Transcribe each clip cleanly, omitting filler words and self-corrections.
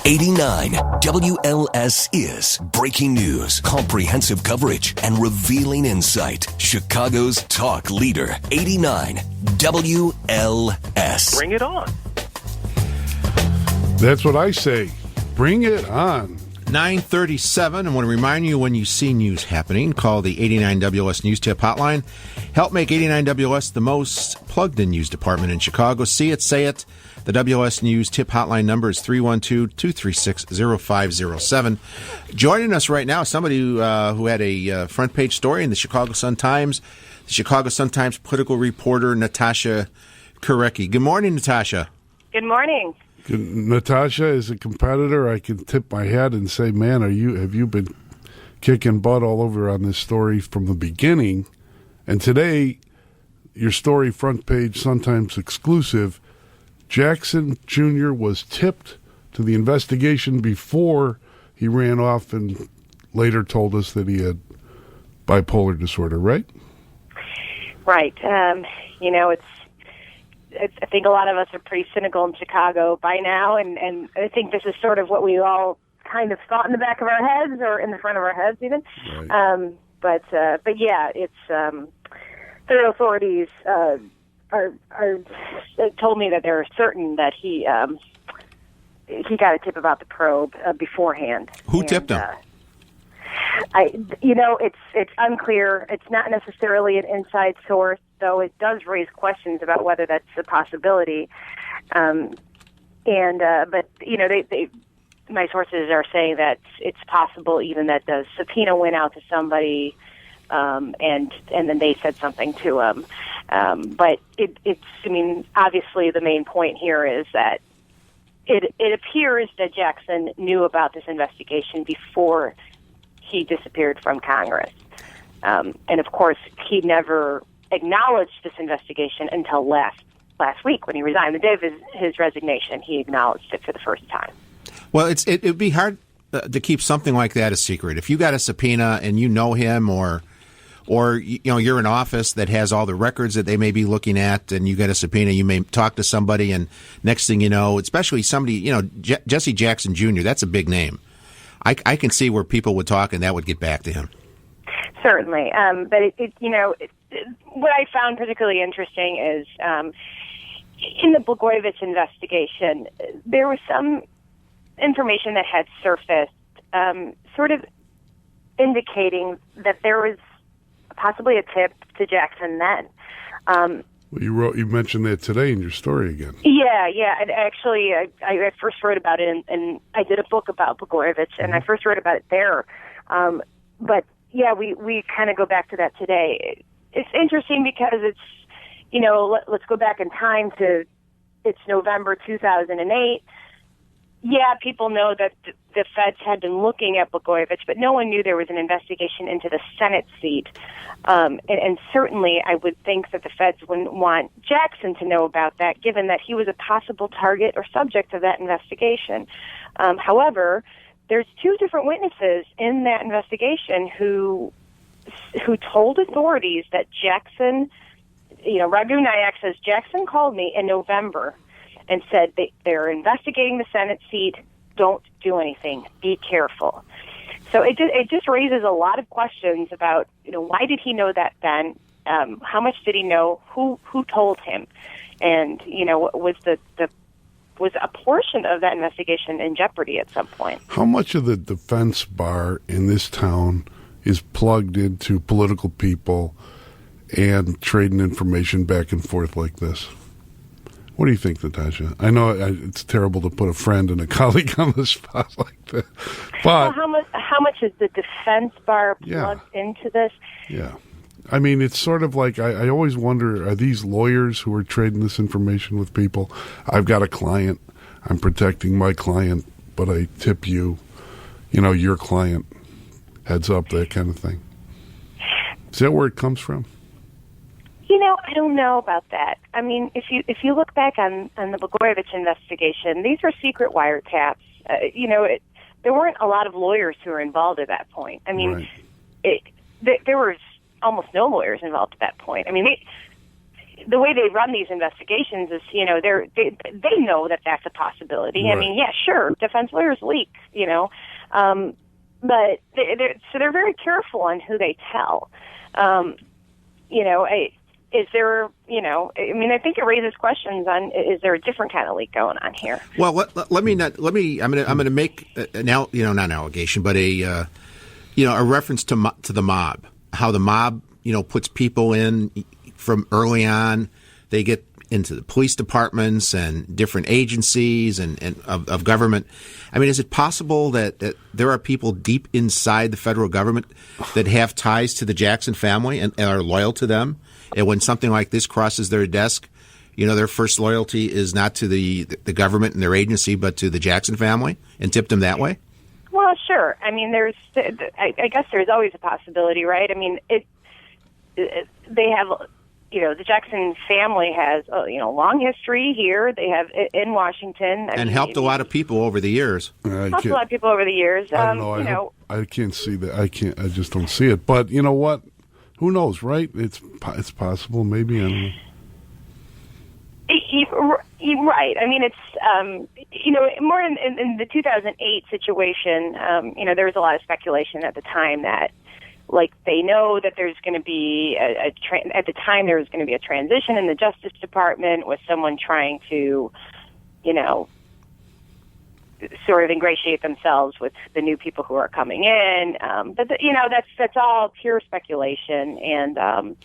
89 WLS is breaking news, comprehensive coverage, and revealing insight. Chicago's talk leader, 89 WLS. Bring it on. That's what I say. Bring it on. 9:37. I want to remind you, when you see news happening, call the 89 WLS News Tip Hotline. Help make 89 WLS the most plugged-in news department in Chicago. See it, say it. The WLS News Tip Hotline number is 312-236-0507. Joining us right now, somebody who had a front-page story in the Chicago Sun-Times, the Chicago Sun-Times political reporter, Natasha Korecki. Good morning, Natasha. Good morning. Natasha, as a competitor, I can tip my hat and say, man, have you been kicking butt all over on this story from the beginning? And today, your story, front page, Sun-Times exclusive, Jackson Jr. was tipped to the investigation before he ran off and later told us that he had bipolar disorder, right? Right. I think a lot of us are pretty cynical in Chicago by now, and I think this is sort of what we all kind of thought in the back of our heads, or in the front of our heads even. Right. But yeah, it's federal authorities are told me that they're certain that he got a tip about the probe beforehand. Who tipped him? It's unclear. It's not necessarily an inside source, though it does raise questions about whether that's a possibility. But my sources are saying that it's possible even that the subpoena went out to somebody, and then they said something to him. But obviously the main point here is that it appears that Jackson knew about this investigation before he disappeared from Congress. And of course, he never acknowledged this investigation until last week when he resigned. The day of his resignation, he acknowledged it for the first time. Well, it'd be hard to keep something like that a secret. If you got a subpoena and you know him, or you're in office that has all the records that they may be looking at, and you get a subpoena, you may talk to somebody, and next thing you know, especially somebody, Jesse Jackson Jr., that's a big name. I can see where people would talk and that would get back to him. Certainly. But what I found particularly interesting is in the Blagojevich investigation, there was some information that had surfaced sort of indicating that there was possibly a tip to Jackson then. Well, you mentioned that today in your story again. Yeah. And actually, I first wrote about it, and I did a book about Blagojevich, and I first wrote about it there. But yeah, we kind of go back to that today. It's interesting because it's, let's go back in time to, it's November 2008. Yeah, people know that the feds had been looking at Blagojevich, but no one knew there was an investigation into the Senate seat. And certainly I would think that the feds wouldn't want Jackson to know about that, given that he was a possible target or subject of that investigation. However, there's two different witnesses in that investigation who told authorities that Jackson, Raghu Nayak says, Jackson called me in November and said they're investigating the Senate seat. Don't do anything. Be careful. So it just raises a lot of questions about, why did he know that then? How much did he know? Who told him? And was a portion of that investigation in jeopardy at some point? How much of the defense bar in this town is plugged into political people and trading information back and forth like this? What do you think, Natasha? I know it's terrible to put a friend and a colleague on the spot like that, but well, how much is the defense bar plugged into this? Yeah, I mean, it's sort of like I always wonder: are these lawyers who are trading this information with people? I've got a client, I'm protecting my client, but I tip you, your client. Heads up, that kind of thing. Is that where it comes from? I don't know about that. I mean, if you look back on the Blagojevich investigation, these were secret wiretaps. There weren't a lot of lawyers who were involved at that point. I mean, right. There was almost no lawyers involved at that point. I mean, the way they run these investigations is, they know that that's a possibility. Right. I mean, yeah, sure, defense lawyers leak, but they're very careful on who they tell. Is there, I think it raises questions on, is there a different kind of leak going on here? Well, I'm going to make not an allegation, but a reference to the mob, how the mob, puts people in from early on. They get into the police departments and different agencies and of government. I mean, is it possible that there are people deep inside the federal government that have ties to the Jackson family and are loyal to them? And when something like this crosses their desk, their first loyalty is not to the government and their agency, but to the Jackson family, and tip them that way? Well, sure. I mean, I guess there's always a possibility, right? I mean, they have, the Jackson family has, a long history here. They have in Washington. And helped a lot of people over the years. Helped a lot of people over the years. I don't know. I can't see that. I just don't see it. But you know what? Who knows, right? It's possible, maybe. I don't know. You're right. I mean, it's, more in the 2008 situation, there was a lot of speculation at the time that, like, they know that there's going to be at the time there was going to be a transition in the Justice Department with someone trying to, sort of ingratiate themselves with the new people who are coming in. But that's all pure speculation. And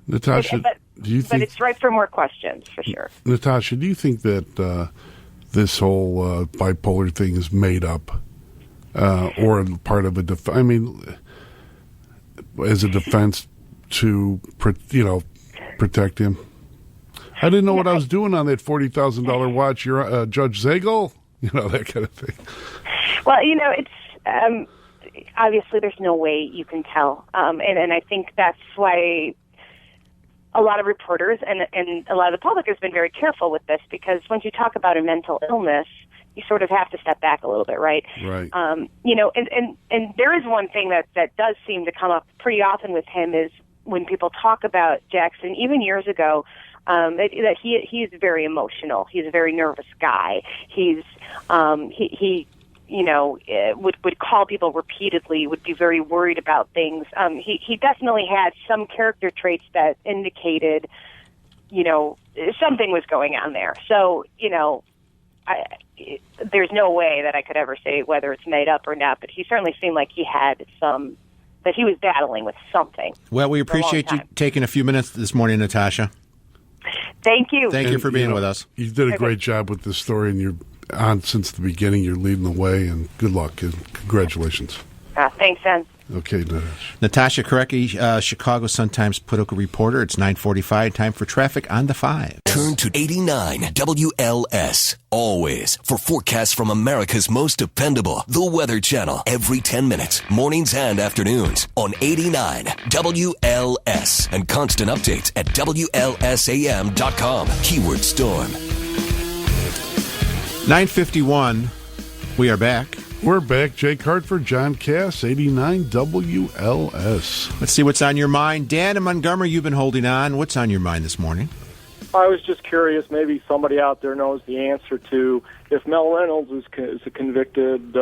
Natasha, do you think? But it's ripe for more questions, for sure. Natasha, do you think that this whole bipolar thing is made up, or part of a I mean, as a defense to protect him? I didn't know what I was doing on that $40,000 watch. You're Judge Zagel. That kind of thing. Well, it's obviously there's no way you can tell, and I think that's why a lot of reporters and a lot of the public has been very careful with this, because once you talk about a mental illness, you sort of have to step back a little bit, right? Right. And there is one thing that does seem to come up pretty often with him is when people talk about Jackson, even years ago. That he's very emotional. He's a very nervous guy. He's he would call people repeatedly. Would be very worried about things. He definitely had some character traits that indicated, something was going on there. So there's no way that I could ever say whether it's made up or not. But he certainly seemed like he had that he was battling with something. Well, we appreciate you taking a few minutes this morning, Natasha. Thank you. Thank you for being with us. You did a great job with this story, and you're on since the beginning. You're leading the way, and good luck and congratulations. Thanks, Ken. Okay, Natasha Korecki, Chicago Sun-Times political reporter. It's 9:45. Time for traffic on the 5. Turn to 89 WLS. Always for forecasts from America's most dependable, The Weather Channel. Every 10 minutes, mornings and afternoons on 89 WLS. And constant updates at WLSAM.com. Keyword storm. 9:51. We are back. We're back. Jake Hartford, John Cass, 89 WLS. Let's see what's on your mind. Dan in Montgomery, you've been holding on. What's on your mind this morning? I was just curious, maybe somebody out there knows the answer to, if Mel Reynolds is a convicted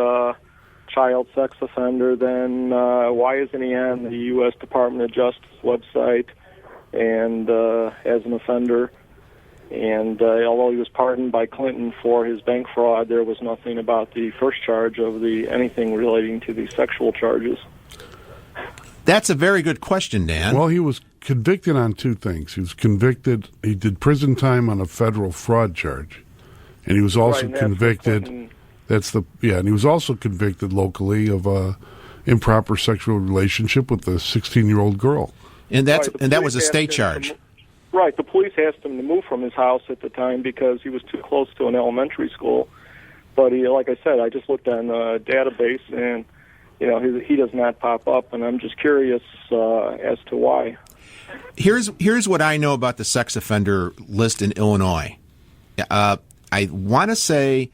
child sex offender, then why isn't he on the U.S. Department of Justice website and as an offender? And although he was pardoned by Clinton for his bank fraud, there was nothing about the first charge of anything relating to the sexual charges. That's a very good question, Dan. Well, he was convicted on two things. He did prison time on a federal fraud charge. And he was also convicted, and he was also convicted locally of a improper sexual relationship with a 16-year-old girl. And that was a state charge. Right. The police asked him to move from his house at the time because he was too close to an elementary school. But like I said, I just looked on the database, and he does not pop up, and I'm just curious as to why. Here's what I know about the sex offender list in Illinois. I want to say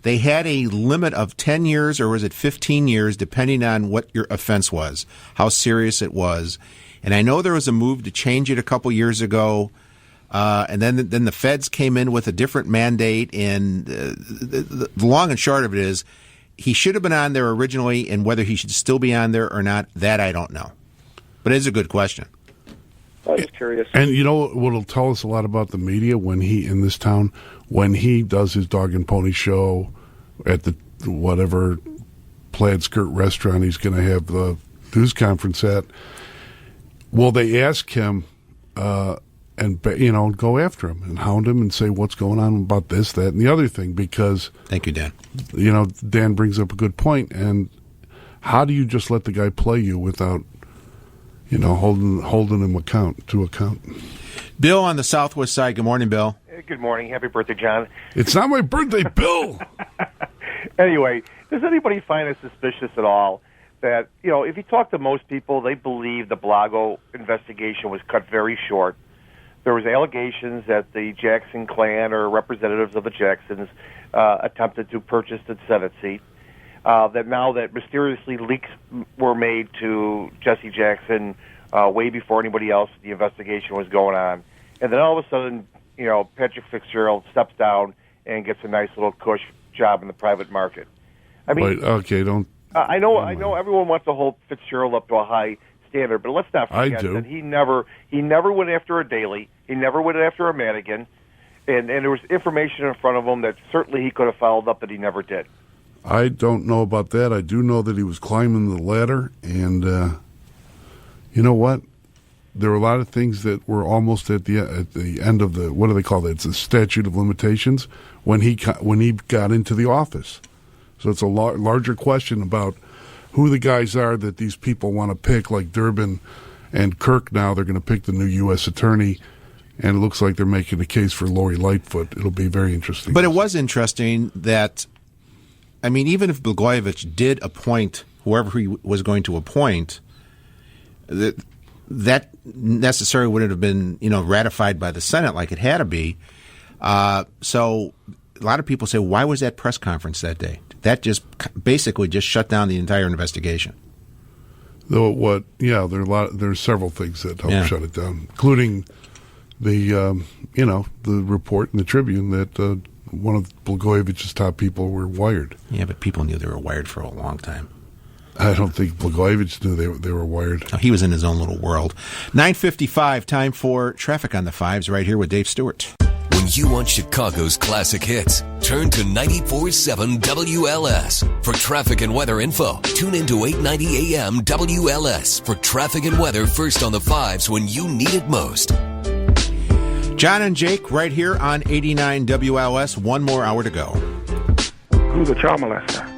they had a limit of 10 years, or was it 15 years, depending on what your offense was, how serious it was. And I know there was a move to change it a couple years ago. And then the feds came in with a different mandate. And the long and short of it is, he should have been on there originally, and whether he should still be on there or not, that I don't know. But it is a good question. I was curious. And you know what'll tell us a lot about the media when in this town, when he does his dog and pony show at the whatever plaid skirt restaurant he's going to have the news conference at, will they ask him and go after him and hound him and say what's going on about this, that, and the other thing? Because thank you, Dan. Dan brings up a good point. And how do you just let the guy play you without holding him to account? Bill on the Southwest side. Good morning, Bill. Good morning. Happy birthday, John. It's not my birthday, Bill. Anyway, does anybody find it suspicious at all that, if you talk to most people, they believe the Blago investigation was cut very short. There was allegations that the Jackson clan or representatives of the Jacksons attempted to purchase the Senate seat. That now that mysteriously leaks were made to Jesse Jackson way before anybody else, the investigation was going on. And then all of a sudden, Patrick Fitzgerald steps down and gets a nice little cush job in the private market. I mean, don't. I know everyone wants to hold Fitzgerald up to a high standard, but let's not forget that he never went after a Daley. He never went after a Madigan. And there was information in front of him that certainly he could have followed up that he never did. I don't know about that. I do know that he was climbing the ladder, and you know what? There were a lot of things that were almost at the end of the, what do they call that? It's the statute of limitations when he got into the office. So it's a larger question about who the guys are that these people want to pick, like Durbin and Kirk. Now they're going to pick the new U.S. attorney. And it looks like they're making a case for Lori Lightfoot. It'll be very interesting. But it was interesting that, I mean, even if Blagojevich did appoint whoever he was going to appoint, that necessarily wouldn't have been, ratified by the Senate like it had to be. So a lot of people say, why was that press conference that day? That just basically just shut down the entire investigation. There's several things that helped shut it down, including the report in the Tribune that one of Blagojevich's top people were wired. Yeah, but people knew they were wired for a long time. I don't think Blagojevich knew they were wired. Oh, he was in his own little world. 9:55, time for Traffic on the Fives right here with Dave Stewart. When you want Chicago's classic hits, turn to 94.7 WLS. For traffic and weather info, tune in to 890 AM WLS for traffic and weather first on the fives when you need it most. John and Jake right here on 89 WLS. One more hour to go. Who's a child molester?